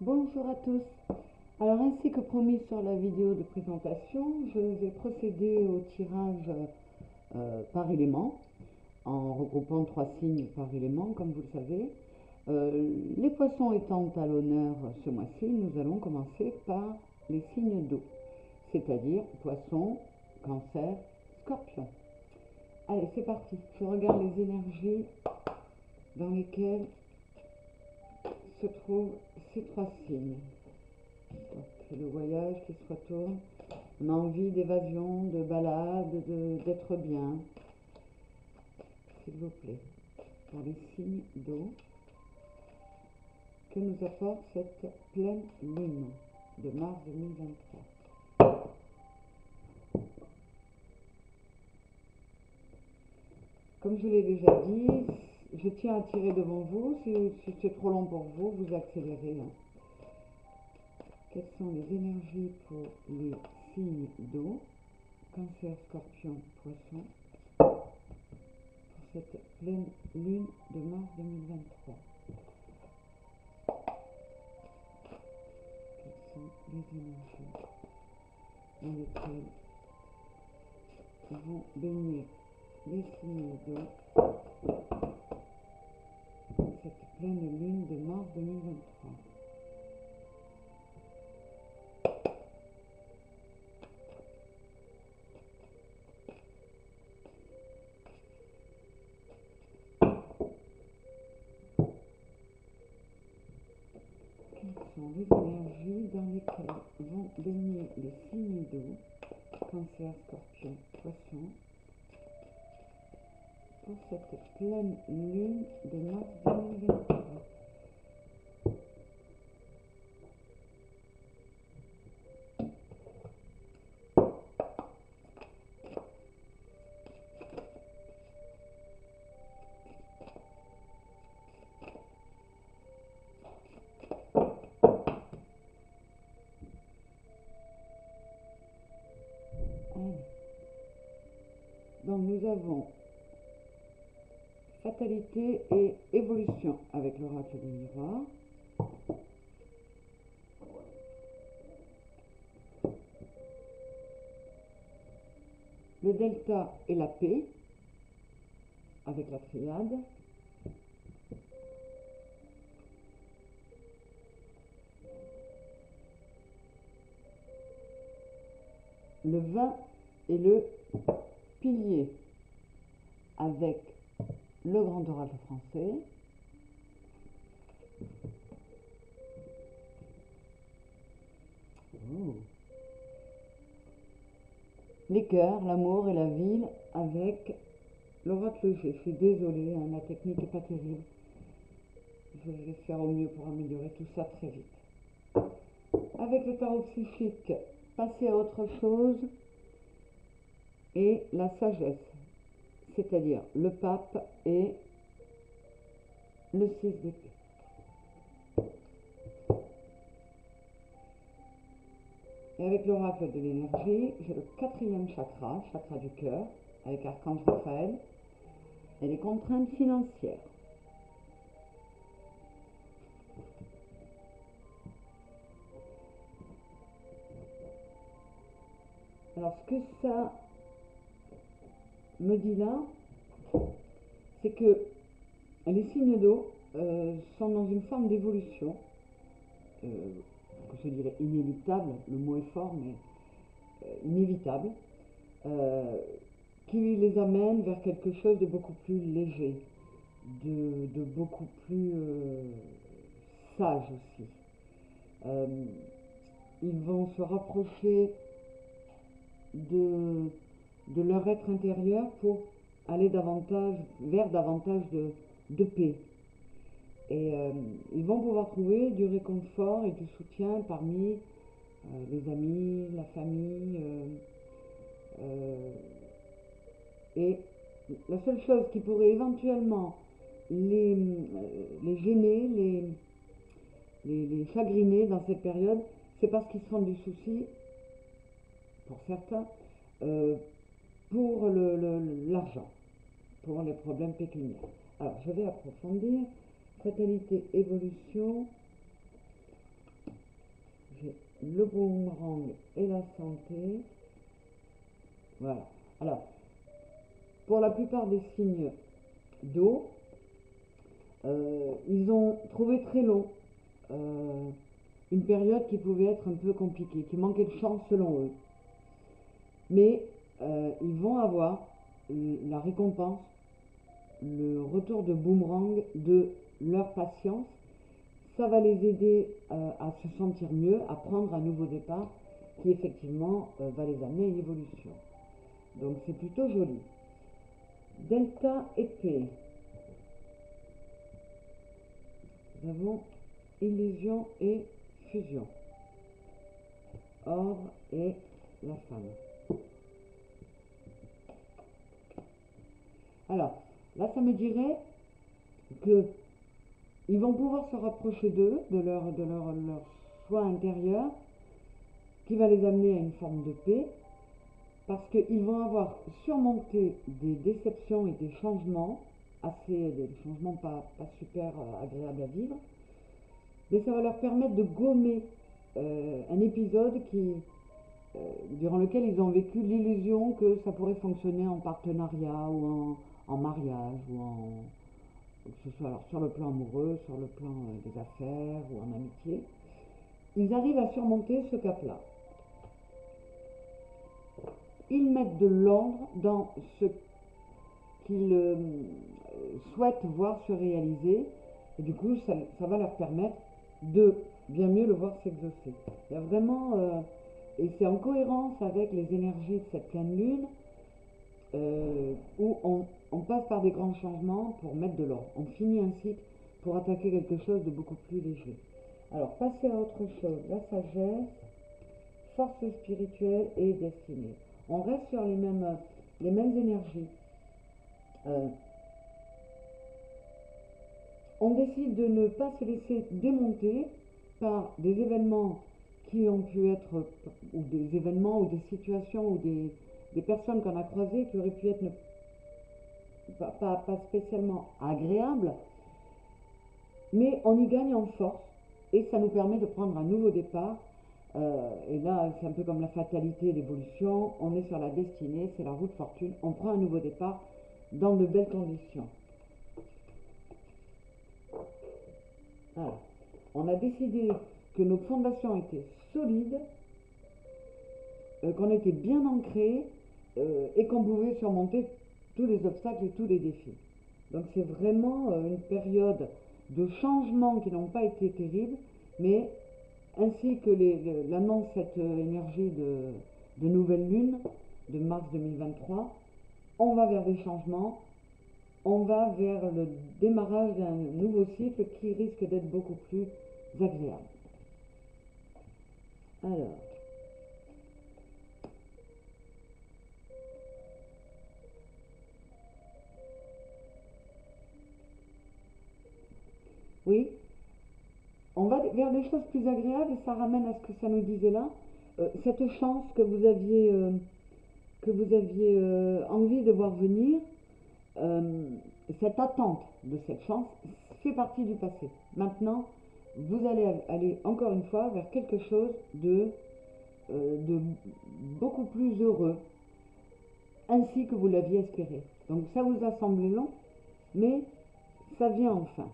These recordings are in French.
Bonjour à tous. Alors ainsi que promis sur la vidéo de présentation, je vais procéder au tirage par élément, en regroupant 3 signes par élément, comme vous le savez. Les poissons étant à l'honneur ce mois-ci, nous allons commencer par les signes d'eau, c'est-à-dire poisson, cancer, scorpion. Allez, c'est parti. Je regarde les énergies dans lesquelles se trouvent ces 3 signes. C'est le voyage qui se retourne. On a envie d'évasion, de balade, d'être bien. S'il vous plaît, pour les signes d'eau, que nous apporte cette pleine lune de mars 2023. Comme je l'ai déjà dit, je tiens à tirer devant vous. Si c'est trop long pour vous, vous accélérez. Quelles sont les énergies pour les signes d'eau, cancer, scorpion, poisson, pour cette pleine lune de mars 2023? Quelles sont les énergies dans lesquelles vont baigner les signes d'eau pour cette pleine lune de mars 2023? Quelles sont les énergies dans lesquelles vont baigner les signes d'eau, cancer, scorpion, poisson, pour cette pleine lune de mars 2023? Donc nous avons fatalité et évolution avec l'oracle du miroir. Le delta et la paix avec la triade. Le 20 et le pilier avec le grand oracle français. Les cœurs, l'amour et la ville avec l'oracle G. Je suis désolée, la technique n'est pas terrible. Je vais faire au mieux pour améliorer tout ça très vite. Avec le tarot psychique, passer à autre chose et la sagesse, c'est-à-dire le pape et le 6 d'épée. Et avec l'oracle de l'énergie, j'ai le 4e chakra, chakra du cœur, avec Archange Raphaël, et les contraintes financières. Alors ce que ça me dit là, c'est que les signes d'eau sont dans une forme d'évolution, que je dirais inéluctable, le mot est fort, mais inévitable, qui les amène vers quelque chose de beaucoup plus léger, de beaucoup plus sage aussi. Ils vont se rapprocher de leur être intérieur pour aller vers davantage de paix. Et ils vont pouvoir trouver du réconfort et du soutien parmi les amis, la famille. Et la seule chose qui pourrait éventuellement les gêner, les chagriner dans cette période, c'est parce qu'ils se font du souci, pour certains, pour l'argent, pour les problèmes pécuniaires. Alors, je vais approfondir. Fatalité, évolution, le boomerang et la santé. Voilà. Alors, pour la plupart des signes d'eau, ils ont trouvé très long une période qui pouvait être un peu compliquée, qui manquait de chance selon eux. Mais ils vont avoir la récompense, le retour de boomerang de leur patience. Ça va les aider à se sentir mieux, à prendre un nouveau départ qui effectivement va les amener à une évolution. Donc c'est plutôt joli. Delta épée. Nous avons illusion et fusion. Or et la femme. Alors, là ça me dirait que ils vont pouvoir se rapprocher d'eux, de leur soi intérieur, qui va les amener à une forme de paix, parce qu'ils vont avoir surmonté des déceptions et des changements, des changements pas super agréables à vivre, mais ça va leur permettre de gommer un épisode durant lequel ils ont vécu l'illusion que ça pourrait fonctionner en partenariat ou en mariage ou que ce soit alors sur le plan amoureux, sur le plan des affaires ou en amitié. Ils arrivent à surmonter ce cap-là. Ils mettent de l'ordre dans ce qu'ils souhaitent voir se réaliser, et du coup ça va leur permettre de bien mieux le voir s'exaucer. Il y a vraiment, et c'est en cohérence avec les énergies de cette pleine lune, où on passe par des grands changements pour mettre de l'ordre. On finit un cycle pour attaquer quelque chose de beaucoup plus léger. Alors, passer à autre chose, la sagesse, force spirituelle et destinée. On reste sur les mêmes énergies. On décide de ne pas se laisser démonter par des événements qui ont pu être, ou des événements ou des situations ou des personnes qu'on a croisées qui auraient pu être pas spécialement agréables, mais on y gagne en force et ça nous permet de prendre un nouveau départ. Et là, c'est un peu comme la fatalité, l'évolution. On est sur la destinée, c'est la roue de fortune. On prend un nouveau départ dans de belles conditions. Alors, on a décidé que nos fondations étaient solides, qu'on était bien ancrés et qu'on pouvait surmonter tous les obstacles et tous les défis. Donc c'est vraiment une période de changements qui n'ont pas été terribles, mais ainsi que l'annonce cette énergie de nouvelle lune de mars 2023, on va vers des changements, on va vers le démarrage d'un nouveau cycle qui risque d'être beaucoup plus agréable. Alors, oui, on va vers des choses plus agréables et ça ramène à ce que ça nous disait là. Cette chance que vous aviez envie de voir venir, cette attente de cette chance fait partie du passé. Maintenant, vous allez aller encore une fois vers quelque chose de beaucoup plus heureux, ainsi que vous l'aviez espéré. Donc ça vous a semblé long, mais ça vient enfin.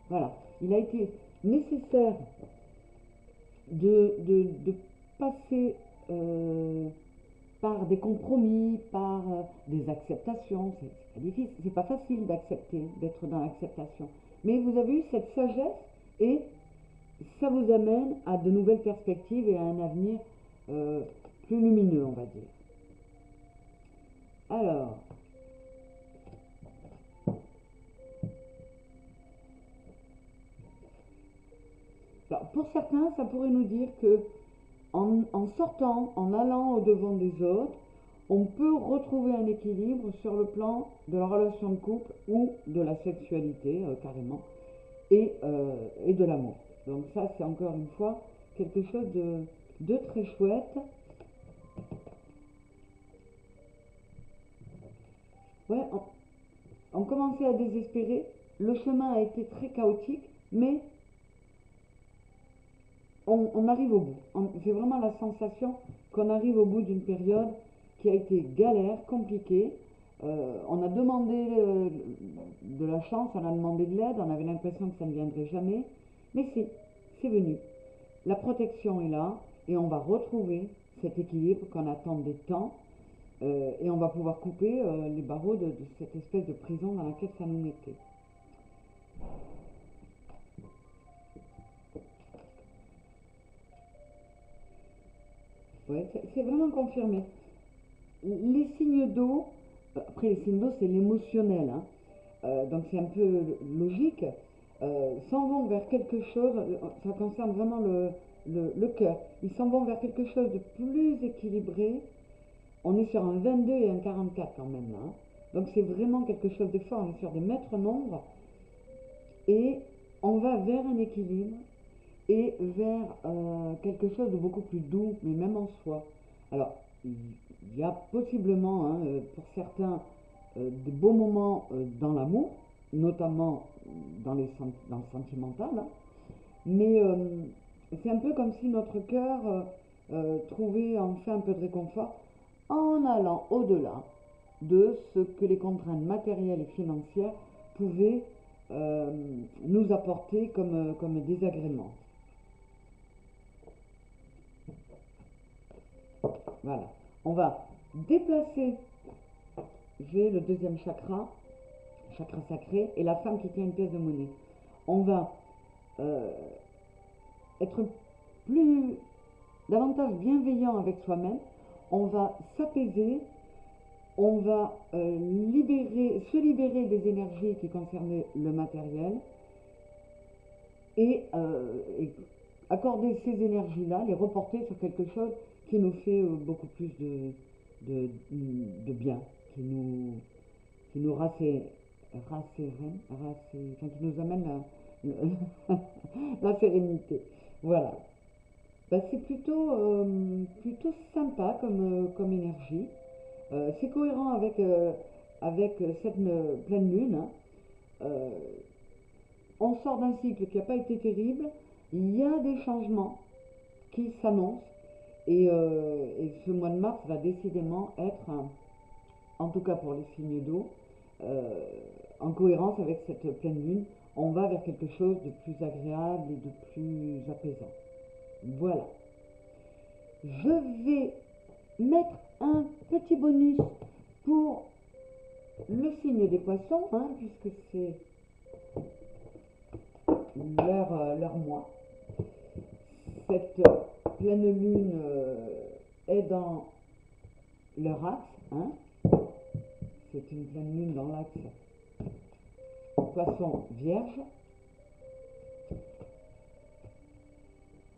Voilà, il a été nécessaire de passer par des compromis, par des acceptations. C'est pas difficile, c'est pas facile d'accepter, d'être dans l'acceptation. Mais vous avez eu cette sagesse et ça vous amène à de nouvelles perspectives et à un avenir plus lumineux, on va dire. Alors, pour certains, ça pourrait nous dire que en sortant, en allant au-devant des autres, on peut retrouver un équilibre sur le plan de la relation de couple ou de la sexualité, carrément, et de l'amour. Donc ça, c'est encore une fois quelque chose de très chouette. Ouais, on commençait à désespérer. Le chemin a été très chaotique, mais on arrive au bout. J'ai vraiment la sensation qu'on arrive au bout d'une période qui a été galère, compliquée. On a demandé de la chance, on a demandé de l'aide, on avait l'impression que ça ne viendrait jamais. Mais c'est venu. La protection est là et on va retrouver cet équilibre qu'on attendait tant. Et on va pouvoir couper les barreaux de cette espèce de prison dans laquelle ça nous mettait. Ouais, c'est vraiment confirmé. Les signes d'eau, après les signes d'eau c'est l'émotionnel, hein. Donc c'est un peu logique, s'en vont vers quelque chose, ça concerne vraiment le cœur, ils s'en vont vers quelque chose de plus équilibré. On est sur un 22 et un 44 quand même là, hein. Donc c'est vraiment quelque chose de fort, on est sur des maîtres nombres et on va vers un équilibre et vers quelque chose de beaucoup plus doux, mais même en soi. Alors, il y a possiblement, hein, pour certains, des beaux moments dans l'amour, notamment dans le sentimental, hein, mais c'est un peu comme si notre cœur trouvait enfin un peu de réconfort en allant au-delà de ce que les contraintes matérielles et financières pouvaient euh, nous apporter comme désagrément. Voilà. On va déplacer, j'ai le deuxième chakra, chakra sacré, et la femme qui tient une pièce de monnaie. On va euh, être plus, davantage bienveillant avec soi-même. On va s'apaiser. On va se libérer des énergies qui concernaient le matériel et accorder ces énergies-là, les reporter sur quelque chose qui nous fait beaucoup plus de bien, qui nous enfin, qui nous amène la sérénité. Voilà. Ben, c'est plutôt sympa comme énergie. C'est cohérent avec cette pleine lune, hein. Euh, on sort d'un cycle qui n'a pas été terrible. Il y a des changements qui s'annoncent. Et ce mois de mars va décidément être, en tout cas pour les signes d'eau, euh, en cohérence avec cette pleine lune. On va vers quelque chose de plus agréable et de plus apaisant. Voilà. Je vais mettre un petit bonus pour le signe des poissons, hein, puisque c'est leur mois. Cette pleine lune est dans leur axe, hein. C'est une pleine lune dans l'axe poisson vierge.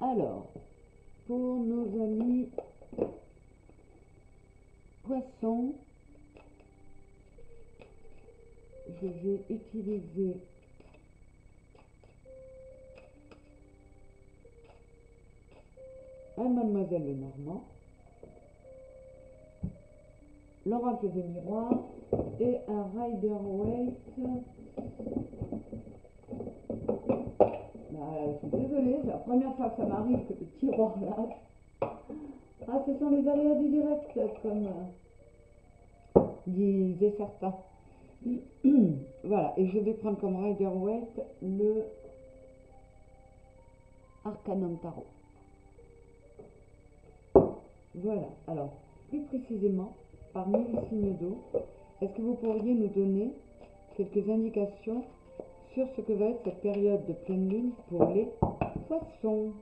Alors, pour nos amis poissons, je vais utiliser un Mademoiselle Lenormand, l'oracle des miroirs et un Rider-Waite. Je suis désolée, c'est la première fois que ça m'arrive que le tiroir lâche. Ah, ce sont les aléas du direct, comme disaient certains. Voilà, et je vais prendre comme Rider-Waite le Arcanum Tarot. Voilà, alors, plus précisément, parmi les signes d'eau, est-ce que vous pourriez nous donner quelques indications sur ce que va être cette période de pleine lune pour les poissons?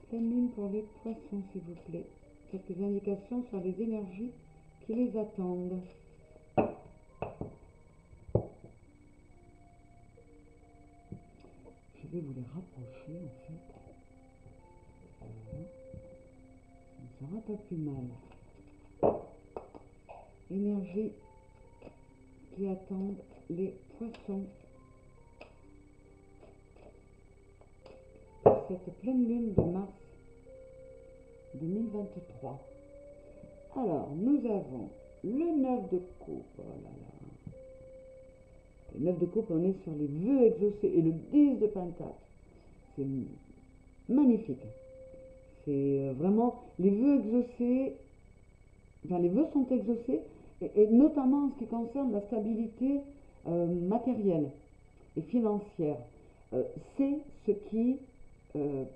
Pleine lune pour les poissons, s'il vous plaît. Quelques indications sur les énergies qui les attendent. Je vais vous les rapprocher en fait. Ça ne sera pas plus mal. Énergie qui attendent les poissons. cette pleine lune de mars 2023. Alors, nous avons le 9 de coupe. Oh là là. Le 9 de coupe, on est sur les vœux exaucés. Et le 10 de pentacle. C'est magnifique. C'est vraiment les vœux exaucés. Enfin, les vœux sont exaucés. Et notamment en ce qui concerne la stabilité matérielle et financière. C'est ce qui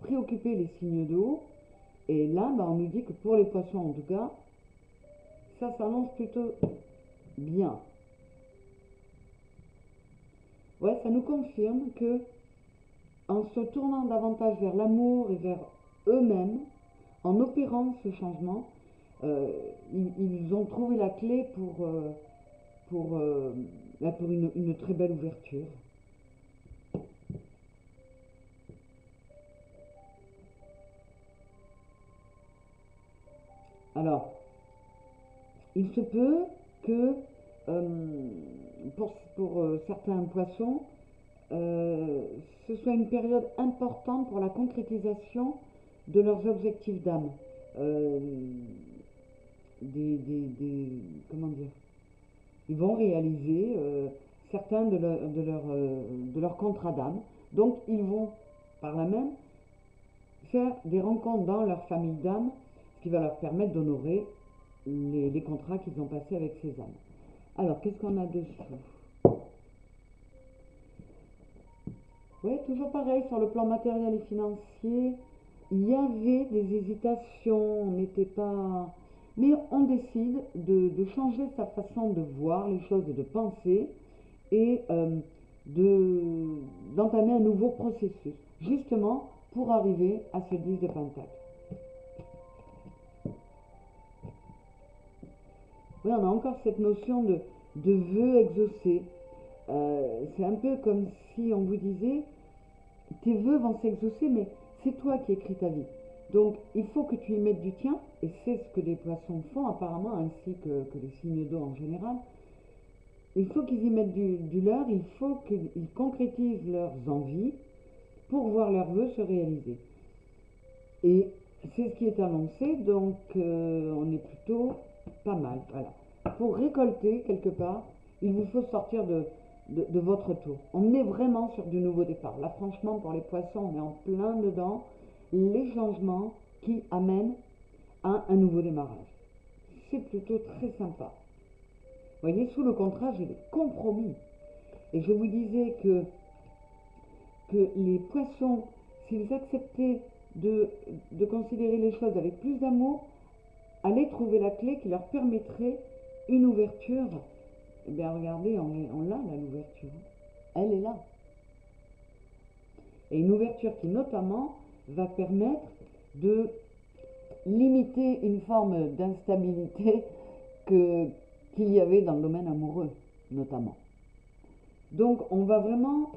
préoccupait les signes d'eau. Et là, on nous dit que pour les poissons, en tout cas, ça s'annonce plutôt bien. Ouais, ça nous confirme que en se tournant davantage vers l'amour et vers eux-mêmes, en opérant ce changement, ils ont trouvé la clé pour une très belle ouverture. Alors, il se peut que pour certains poissons, ce soit une période importante pour la concrétisation de leurs objectifs d'âme. Comment dire, ils vont réaliser certains de leur contrat d'âme. Donc, ils vont par là même faire des rencontres dans leur famille d'âme, ce qui va leur permettre d'honorer les contrats qu'ils ont passés avec ces âmes. Alors, qu'est-ce qu'on a dessous? Oui, toujours pareil, sur le plan matériel et financier, il y avait des hésitations, on n'était pas... Mais on décide de changer sa façon de voir les choses et de penser et d'entamer un nouveau processus, justement pour arriver à ce 10 de pentacle. Oui, on a encore cette notion de vœu exaucé. C'est un peu comme si on vous disait, tes vœux vont s'exaucer, mais c'est toi qui écris ta vie. Donc, il faut que tu y mettes du tien, et c'est ce que les poissons font apparemment, ainsi que les signes d'eau en général. Il faut qu'ils y mettent du leur, il faut qu'ils concrétisent leurs envies pour voir leurs vœux se réaliser. Et c'est ce qui est annoncé, donc on est plutôt pas mal. Voilà. Pour récolter quelque part, il vous faut sortir de votre tour. On est vraiment sur du nouveau départ. Là, franchement, pour les poissons, on est en plein dedans. Les changements qui amènent à un nouveau démarrage. C'est plutôt très sympa. Vous voyez, sous le contrat, j'ai des compromis. Et je vous disais que les poissons, s'ils acceptaient de considérer les choses avec plus d'amour, allaient trouver la clé qui leur permettrait une ouverture. Eh bien, regardez, on l'a là, l'ouverture. Elle est là. Et une ouverture qui, notamment, va permettre de limiter une forme d'instabilité qu'il y avait dans le domaine amoureux, notamment. Donc, on va vraiment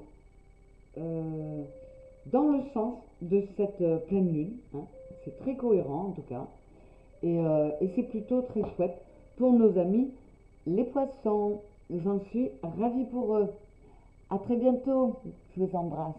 dans le sens de cette pleine lune. Hein. C'est très cohérent, en tout cas. Et c'est plutôt très chouette pour nos amis les poissons. J'en suis ravie pour eux. À très bientôt. Je vous embrasse.